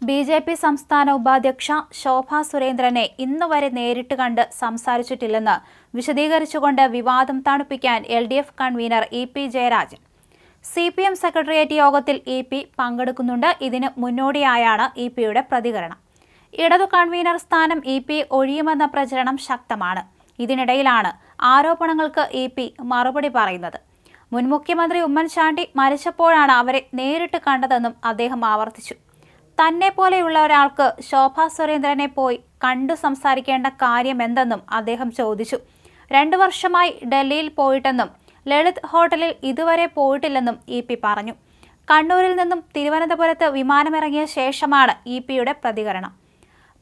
BJP. സംസ്ഥാന ഉപാധ്യക്ഷ ശോഭാ സുരേന്ദ്രനെ ഇന്നുവരെ നേരിട്ട് കണ്ട് സംസാരിച്ചിട്ടില്ലെന്ന് വിശദീകരിച്ചുകൊണ്ട് വിവാദം തണുപ്പിക്കാൻ LDF convener EP. Jayarajan. CPM. Secretariat യോഗത്തിൽ ഇ.പി. പങ്കെടുക്കുന്നുണ്ട്. ഇതിന് മുന്നോടിയായാണ് ഇ.പി.യുടെ പ്രതികരണം. ഇടതു കൺവീനർ സ്ഥാനം ഇ.പി. ഒഴിയുമെന്ന പ്രചരണം ശക്തമാണ്. ഇതിനിടയിലാണ് ആരോപണങ്ങൾക്ക് ഇ.പി. മറുപടി പറയുന്നത്. മുൻ മുഖ്യമന്ത്രി ഉമ്മൻചാണ്ടി മരിച്ചപ്പോഴാണ് അവരെ നേരിട്ട് കണ്ടതെന്നും അദ്ദേഹം ആവർത്തിച്ചു. തന്നെ പോലെയുള്ള ഒരാൾക്ക് ശോഭാ സുരേന്ദ്രനെ പോയി കണ്ടു സംസാരിക്കേണ്ട കാര്യമെന്തെന്നും അദ്ദേഹം ചോദിച്ചു. 2 വർഷമായി ഡൽഹിയിൽ പോയിട്ടെന്നും ലളിത് ഹോട്ടലിൽ ഇതുവരെ പോയിട്ടില്ലെന്നും ഇ.പി. പറഞ്ഞു. കണ്ണൂരിൽ നിന്നും തിരുവനന്തപുരത്ത് വിമാനമിറങ്ങിയ ശേഷമാണ് ഇ.പി.യുടെ പ്രതികരണം.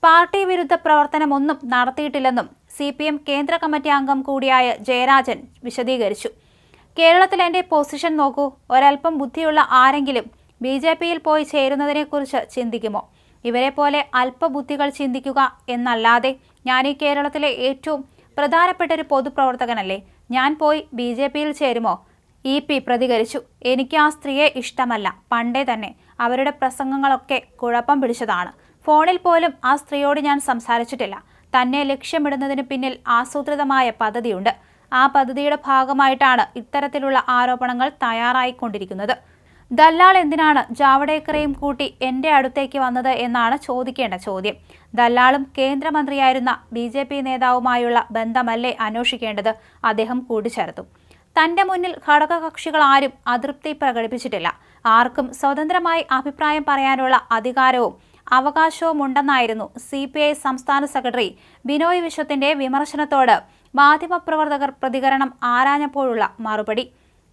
പാർട്ടി വിരുദ്ധ പ്രവർത്തനമൊന്നും നടത്തിയിട്ടില്ലെന്നും സി.പി.എം. കേന്ദ്ര കമ്മിറ്റി അംഗം കൂടിയായ ജയരാജൻ വിശദീകരിച്ചു. കേരളത്തിൽ എൻ്റെ പൊസിഷൻ നോക്കൂ. ഒരൽപ്പം ബുദ്ധിയുള്ള ആരെങ്കിലും ബി.ജെ.പിയിൽ പോയി ചേരുന്നതിനെക്കുറിച്ച് ചിന്തിക്കുമോ? ഇവരെ പോലെ അല്പബുദ്ധികൾ ചിന്തിക്കുക എന്നല്ലാതെ ഞാൻ ഈ കേരളത്തിലെ ഏറ്റവും പ്രധാനപ്പെട്ട ഒരു പൊതുപ്രവർത്തകനല്ലേ. ഞാൻ പോയി ബി.ജെ.പിയിൽ ചേരുമോ? ഇ.പി. പ്രതികരിച്ചു. എനിക്ക് ആ സ്ത്രീയെ ഇഷ്ടമല്ല. പണ്ടേ തന്നെ അവരുടെ പ്രസംഗങ്ങളൊക്കെ കുഴപ്പം പിടിച്ചതാണ്. ഫോണിൽ പോലും ആ സ്ത്രീയോട് ഞാൻ സംസാരിച്ചിട്ടില്ല. തന്നെ ലക്ഷ്യമിടുന്നതിന് പിന്നിൽ ആസൂത്രിതമായ പദ്ധതിയുണ്ട്. ആ പദ്ധതിയുടെ ഭാഗമായിട്ടാണ് ഇത്തരത്തിലുള്ള ആരോപണങ്ങൾ തയ്യാറായിക്കൊണ്ടിരിക്കുന്നത്. ദല്ലാൾ എന്തിനാണ് ജാവ്ദേക്കറെയും കൂട്ടി എൻ്റെ അടുത്തേക്ക് വന്നത് എന്നാണ് ചോദിക്കേണ്ട ചോദ്യം. ദല്ലാളും കേന്ദ്രമന്ത്രിയായിരുന്ന ബി.ജെ.പി. നേതാവുമായുള്ള ബന്ധമല്ലേ അന്വേഷിക്കേണ്ടത്? അദ്ദേഹം കൂട്ടിച്ചേർത്തു. തൻ്റെ മുന്നിൽ ഘടകകക്ഷികൾ ആരും അതൃപ്തി പ്രകടിപ്പിച്ചിട്ടില്ല. ആർക്കും സ്വതന്ത്രമായി അഭിപ്രായം പറയാനുള്ള അധികാരവും അവകാശവും ഉണ്ടെന്നായിരുന്നു സി.പി.ഐ. സംസ്ഥാന സെക്രട്ടറി ബിനോയ് വിശ്വത്തിന്റെ വിമർശനത്തോട് മാധ്യമപ്രവർത്തകർ പ്രതികരണം ആരാഞ്ഞപ്പോഴുള്ള മറുപടി.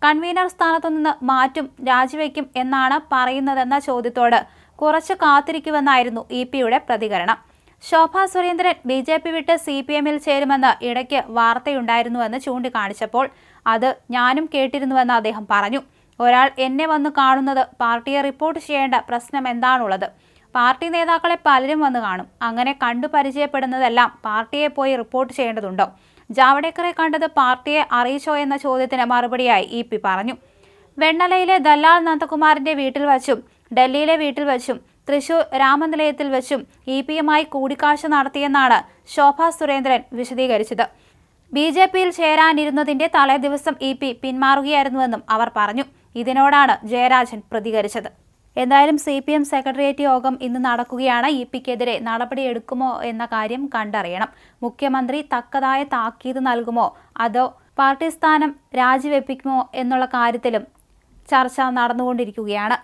കൺവീനർ സ്ഥാനത്തുനിന്ന് മാറ്റും, രാജിവെക്കും എന്നാണ് പറയുന്നതെന്ന ചോദ്യത്തോട് കുറച്ച് കാത്തിരിക്കുമെന്നായിരുന്നു ഇ.പി.യുടെ പ്രതികരണം. ശോഭാ സുരേന്ദ്രൻ ബി.ജെ.പി. വിട്ട് സി.പി.എമ്മിൽ ചേരുമെന്ന് ഇടയ്ക്ക് വാർത്തയുണ്ടായിരുന്നുവെന്ന് ചൂണ്ടിക്കാണിച്ചപ്പോൾ അത് ഞാനും കേട്ടിരുന്നുവെന്ന് അദ്ദേഹം പറഞ്ഞു. ഒരാൾ എന്നെ വന്ന് കാണുന്നത് പാർട്ടിയെ റിപ്പോർട്ട് ചെയ്യേണ്ട പ്രശ്നം എന്താണുള്ളത്? പാർട്ടി നേതാക്കളെ പലരും വന്ന് കാണും. അങ്ങനെ കണ്ടു പരിചയപ്പെടുന്നതെല്ലാം പാർട്ടിയെ പോയി റിപ്പോർട്ട് ചെയ്യേണ്ടതുണ്ടോ? ജാവ്ദേക്കറെ കണ്ടത് പാർട്ടിയെ അറിയിച്ചോ എന്ന ചോദ്യത്തിന് മറുപടിയായി ഇ.പി. പറഞ്ഞു. വെണ്ണലയിലെ ദല്ലാൽ നന്ദകുമാറിന്റെ വീട്ടിൽ വച്ചും ഡൽഹിയിലെ വീട്ടിൽ വച്ചും തൃശൂർ രാമനിലയത്തിൽ വച്ചും ഇ.പി.യുമായി കൂടിക്കാഴ്ച നടത്തിയെന്നാണ് ശോഭാ സുരേന്ദ്രൻ വിശദീകരിച്ചത്. ബി.ജെ.പിയിൽ ചേരാനിരുന്നതിന്റെ തലേ ദിവസം ഇ.പി. പിന്മാറുകയായിരുന്നുവെന്നും അവർ പറഞ്ഞു. ഇതിനോടാണ് ജയരാജൻ പ്രതികരിച്ചത്. എന്തായാലും സി.പി.എം. സെക്രട്ടേറിയറ്റ് യോഗം ഇന്ന് നടക്കുകയാണ്. ഇ.പി.ക്കെതിരെ നടപടിയെടുക്കുമോ എന്ന കാര്യം കണ്ടറിയണം. മുഖ്യമന്ത്രി തക്കതായ താക്കീത് നൽകുമോ അതോ പാർട്ടി സ്ഥാനം രാജിവെപ്പിക്കുമോ എന്നുള്ള കാര്യത്തിലും ചർച്ച നടന്നുകൊണ്ടിരിക്കുകയാണ്.